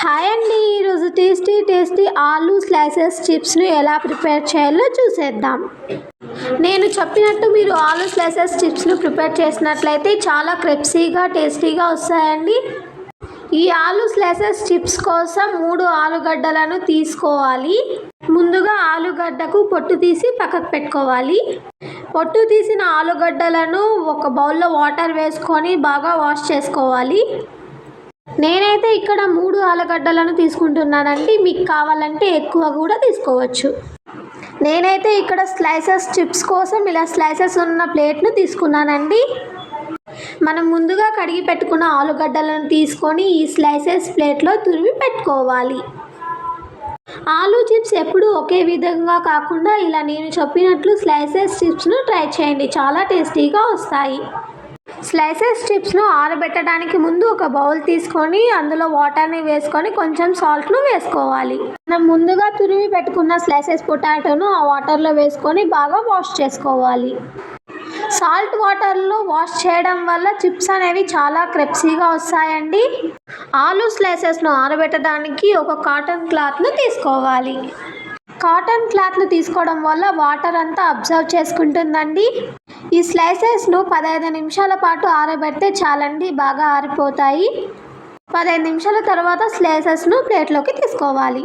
Hi అండి. ఈరోజు tasty aloo slices చిప్స్ని ఎలా ప్రిపేర్ చేయాలో చూసేద్దాం. నేను చెప్పినట్టు మీరు ఆలూ స్లైసెస్ చిప్స్ను ప్రిపేర్ చేసినట్లయితే చాలా క్రిస్పీగా టేస్టీగా వస్తాయండి. ఈ ఆలూ స్లైసెస్ చిప్స్ కోసం 3 ఆలుగడ్డలను తీసుకోవాలి. ముందుగా ఆలుగడ్డకు పొట్టు తీసి పక్కకు పెట్టుకోవాలి. పొట్టు తీసిన ఆలుగడ్డలను ఒక బౌల్లో వాటర్ వేసుకొని బాగా వాష్ చేసుకోవాలి. నేనైతే ఇక్కడ 3 ఆలుగడ్డలను తీసుకుంటున్నానండి. మీకు కావాలంటే ఎక్కువ కూడా తీసుకోవచ్చు. నేనైతే ఇక్కడ స్లైసెస్ చిప్స్ కోసం ఇలా స్లైసెస్ ఉన్న ప్లేట్ను తీసుకున్నానండి. మనం ముందుగా కడిగి పెట్టుకున్న ఆలుగడ్డలను తీసుకొని ఈ స్లైసెస్ ప్లేట్లో తురిమి పెట్టుకోవాలి. ఆలూ చిప్స్ ఎప్పుడు ఒకే విధంగా కాకుండా ఇలా నేను చెప్పినట్లు స్లైసెస్ చిప్స్ను ట్రై చేయండి, చాలా టేస్టీగా వస్తాయి. స్లైసెస్ చిప్స్ను ఆరబెట్టడానికి ముందు ఒక బౌల్ తీసుకొని అందులో వాటర్ని వేసుకొని కొంచెం సాల్ట్ను వేసుకోవాలి. మనం ముందుగా తురిమి పెట్టుకున్న స్లైసెస్ పొటాటోను ఆ వాటర్లో వేసుకొని బాగా వాష్ చేసుకోవాలి. సాల్ట్ వాటర్లో వాష్ చేయడం వల్ల చిప్స్ అనేవి చాలా క్రిస్పీగా వస్తాయండి. ఆలూ స్లైసెస్ను ఆరబెట్టడానికి ఒక కాటన్ క్లాత్ను తీసుకోవాలి. కాటన్ క్లాత్ను తీసుకోవడం వల్ల వాటర్ అంతా అబ్జర్వ్ చేసుకుంటుందండి. ఈ స్లైసెస్ను 15 నిమిషాల పాటు ఆరబెడితే చాలండి, బాగా ఆరిపోతాయి. 15 నిమిషాల తర్వాత స్లైసెస్ను ప్లేట్లోకి తీసుకోవాలి.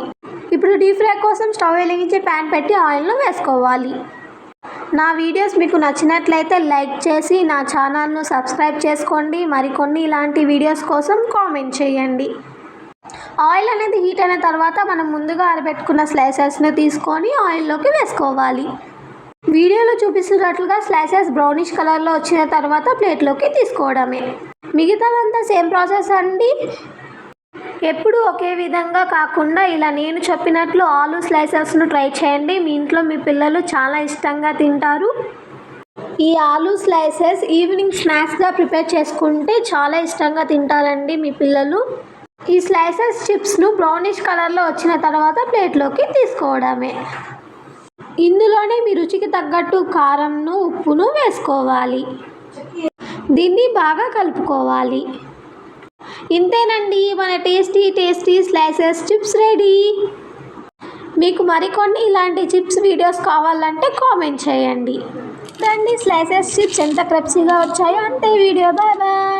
ఇప్పుడు డీప్ ఫ్రై కోసం స్టవ్ వెలిగించి ప్యాన్ పెట్టి ఆయిల్ను వేసుకోవాలి. నా వీడియోస్ మీకు నచ్చినట్లయితే లైక్ చేసి నా ఛానల్ను సబ్స్క్రైబ్ చేసుకోండి. మరికొన్ని ఇలాంటి వీడియోస్ కోసం కామెంట్ చేయండి. ఆయిల్ అనేది హీట్ అయిన తర్వాత మనం ముందుగా ఆరబెట్టుకున్న స్లైసెస్ను తీసుకొని ఆయిల్లోకి వేసుకోవాలి. వీడియోలో చూపిస్తున్నట్లుగా స్లైసెస్ బ్రౌనిష్ కలర్లో వచ్చిన తర్వాత ప్లేట్లోకి తీసుకోవడమే. మిగతాదంతా సేమ్ ప్రాసెస్ అండి. ఎప్పుడు ఒకే విధంగా కాకుండా ఇలా నేను చెప్పినట్లు ఆలూ స్లైసెస్ను ట్రై చేయండి. మీ ఇంట్లో మీ పిల్లలు చాలా ఇష్టంగా తింటారు. ఈ ఆలూ స్లైసెస్ ఈవినింగ్ స్నాక్స్గా ప్రిపేర్ చేసుకుంటే చాలా ఇష్టంగా తింటారండి మీ పిల్లలు. ఈ స్లైసెస్ చిప్స్ను బ్రౌనిష్ కలర్లో వచ్చిన తర్వాత ప్లేట్లోకి తీసుకోవడమే. ఇందులోనే మీ రుచికి తగ్గట్టు కారంను ఉప్పును వేసుకోవాలి. దీన్ని బాగా కలుపుకోవాలి. ఇంతేనండి, మన టేస్టీ స్లైసెస్ చిప్స్ రెడీ. మీకు మరికొన్ని ఇలాంటి చిప్స్ వీడియోస్ కావాలంటే కామెంట్ చేయండి. స్లైసెస్ చిప్స్ ఎంత క్రిస్పీగా వచ్చాయో అంతే వీడియో. Bye bye.